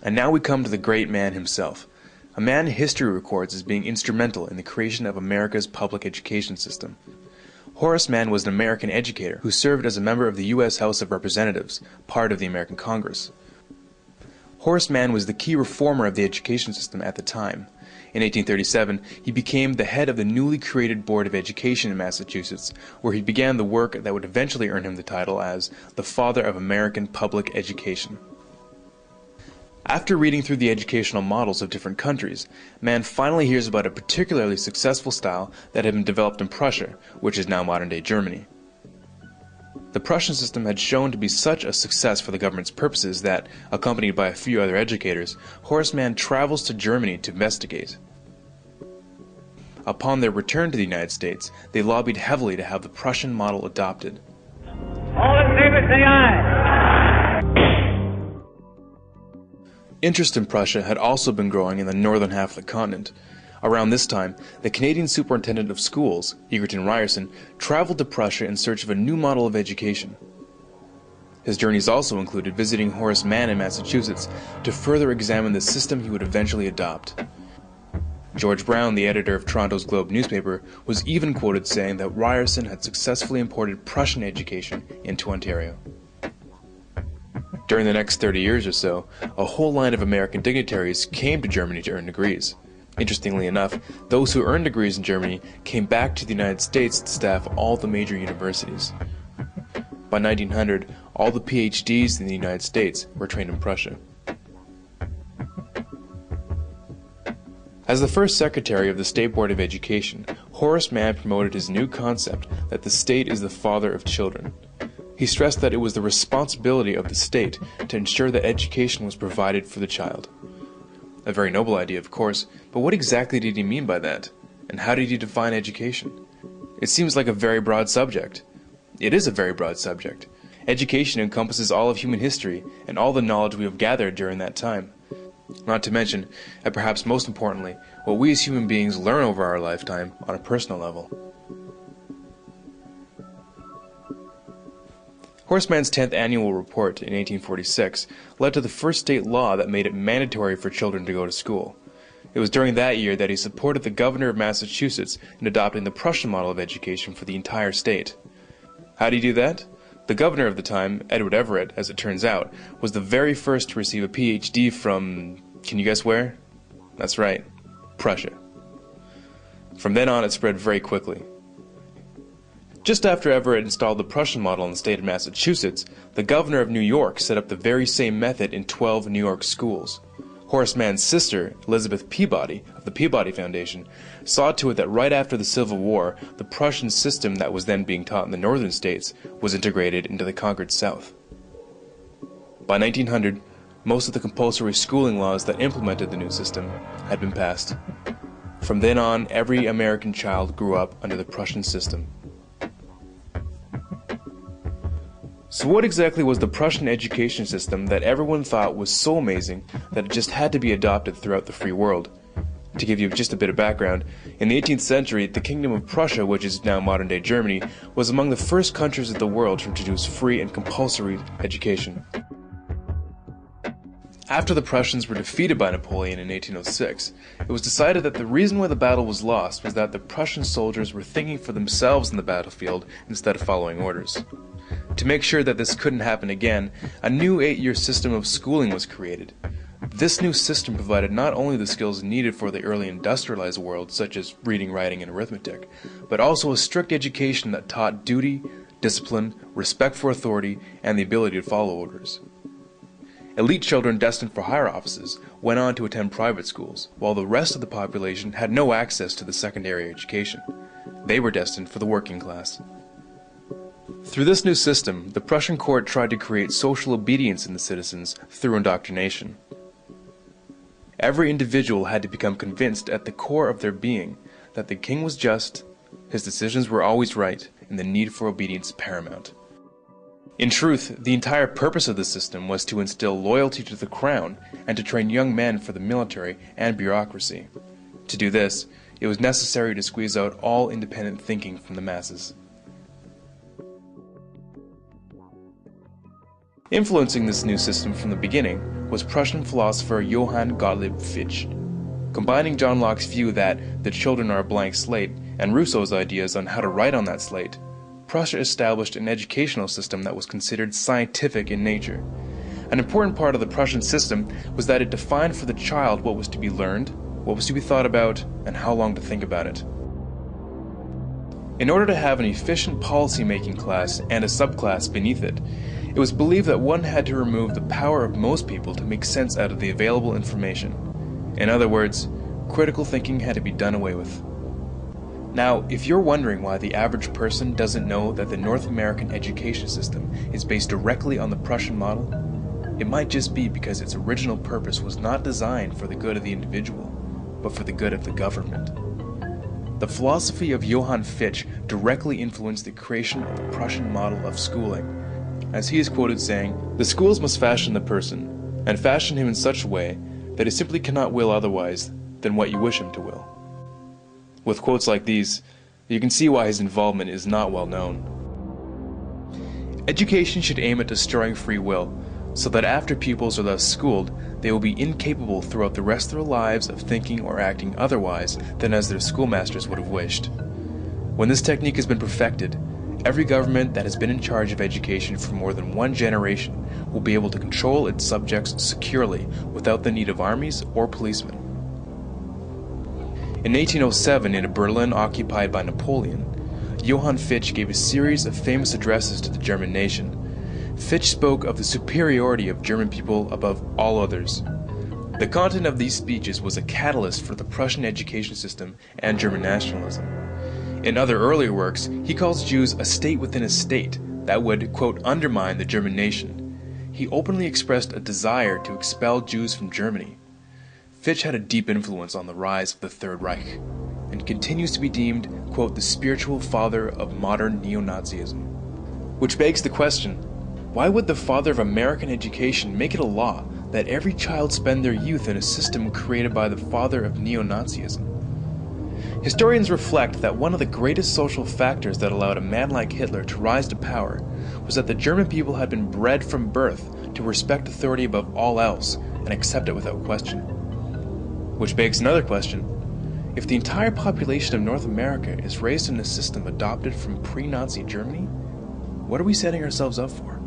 And now we come to the great man himself, a man history records as being instrumental in the creation of America's public education system. Horace Mann was an American educator who served as a member of the U.S. House of Representatives, part of the American Congress. Horace Mann was the key reformer of the education system at the time. In 1837, he became the head of the newly created Board of Education in Massachusetts, where he began the work that would eventually earn him the title as the Father of American Public Education. After reading through the educational models of different countries, Mann finally hears about a particularly successful style that had been developed in Prussia, which is now modern-day Germany. The Prussian system had shown to be such a success for the government's purposes that, accompanied by a few other educators, Horace Mann travels to Germany to investigate. Upon their return to the United States, they lobbied heavily to have the Prussian model adopted. All in favor, say aye. Interest in Prussia had also been growing in the northern half of the continent. Around this time, the Canadian Superintendent of Schools, Egerton Ryerson, traveled to Prussia in search of a new model of education. His journeys also included visiting Horace Mann in Massachusetts to further examine the system he would eventually adopt. George Brown, the editor of Toronto's Globe newspaper, was even quoted saying that Ryerson had successfully imported Prussian education into Ontario. During the next 30 years or so, a whole line of American dignitaries came to Germany to earn degrees. Interestingly enough, those who earned degrees in Germany came back to the United States to staff all the major universities. By 1900, all the PhDs in the United States were trained in Prussia. As the first secretary of the State Board of Education, Horace Mann promoted his new concept that the state is the father of children. He stressed that it was the responsibility of the state to ensure that education was provided for the child. A very noble idea, of course, but what exactly did he mean by that? And how did he define education? It seems like a very broad subject. It is a very broad subject. Education encompasses all of human history and all the knowledge we have gathered during that time. Not to mention, and perhaps most importantly, what we as human beings learn over our lifetime on a personal level. Horace Mann's 10th annual report in 1846 led to the first state law that made it mandatory for children to go to school. It was during that year that he supported the governor of Massachusetts in adopting the Prussian model of education for the entire state. How did he do that? The governor of the time, Edward Everett, as it turns out, was the very first to receive a PhD from, can you guess where? That's right, Prussia. From then on, it spread very quickly. Just after Everett installed the Prussian model in the state of Massachusetts, the governor of New York set up the very same method in 12 New York schools. Horace Mann's sister, Elizabeth Peabody, of the Peabody Foundation, saw to it that right after the Civil War, the Prussian system that was then being taught in the northern states was integrated into the conquered South. By 1900, most of the compulsory schooling laws that implemented the new system had been passed. From then on, every American child grew up under the Prussian system. So what exactly was the Prussian education system that everyone thought was so amazing that it just had to be adopted throughout the free world? To give you just a bit of background, in the 18th century, the Kingdom of Prussia, which is now modern-day Germany, was among the first countries of the world to introduce free and compulsory education. After the Prussians were defeated by Napoleon in 1806, it was decided that the reason why the battle was lost was that the Prussian soldiers were thinking for themselves in the battlefield instead of following orders. To make sure that this couldn't happen again, a new 8-year system of schooling was created. This new system provided not only the skills needed for the early industrialized world, such as reading, writing, and arithmetic, but also a strict education that taught duty, discipline, respect for authority, and the ability to follow orders. Elite children destined for higher offices went on to attend private schools, while the rest of the population had no access to the secondary education. They were destined for the working class. Through this new system, the Prussian court tried to create social obedience in the citizens through indoctrination. Every individual had to become convinced at the core of their being that the king was just, his decisions were always right, and the need for obedience paramount. In truth, the entire purpose of the system was to instill loyalty to the crown and to train young men for the military and bureaucracy. To do this, it was necessary to squeeze out all independent thinking from the masses. Influencing this new system from the beginning was Prussian philosopher Johann Gottlieb Fichte. Combining John Locke's view that the children are a blank slate and Rousseau's ideas on how to write on that slate, Prussia established an educational system that was considered scientific in nature. An important part of the Prussian system was that it defined for the child what was to be learned, what was to be thought about, and how long to think about it. In order to have an efficient policy-making class and a subclass beneath it, it was believed that one had to remove the power of most people to make sense out of the available information. In other words, critical thinking had to be done away with. Now, if you're wondering why the average person doesn't know that the North American education system is based directly on the Prussian model, it might just be because its original purpose was not designed for the good of the individual, but for the good of the government. The philosophy of Johann Fichte directly influenced the creation of the Prussian model of schooling, as he is quoted saying, "The schools must fashion the person, and fashion him in such a way that he simply cannot will otherwise than what you wish him to will." With quotes like these, you can see why his involvement is not well known. Education should aim at destroying free will, so that after pupils are thus schooled, they will be incapable throughout the rest of their lives of thinking or acting otherwise than as their schoolmasters would have wished. When this technique has been perfected, every government that has been in charge of education for more than one generation will be able to control its subjects securely without the need of armies or policemen. In 1807, in a Berlin occupied by Napoleon, Johann Fichte gave a series of famous addresses to the German nation. Fichte spoke of the superiority of German people above all others. The content of these speeches was a catalyst for the Prussian education system and German nationalism. In other earlier works, he calls Jews a state within a state that would, quote, undermine the German nation. He openly expressed a desire to expel Jews from Germany. Fichte had a deep influence on the rise of the Third Reich, and continues to be deemed, quote, the spiritual father of modern neo-Nazism. Which begs the question, why would the father of American education make it a law that every child spend their youth in a system created by the father of neo-Nazism? Historians reflect that one of the greatest social factors that allowed a man like Hitler to rise to power was that the German people had been bred from birth to respect authority above all else and accept it without question. Which begs another question. If the entire population of North America is raised in a system adopted from pre-Nazi Germany, what are we setting ourselves up for?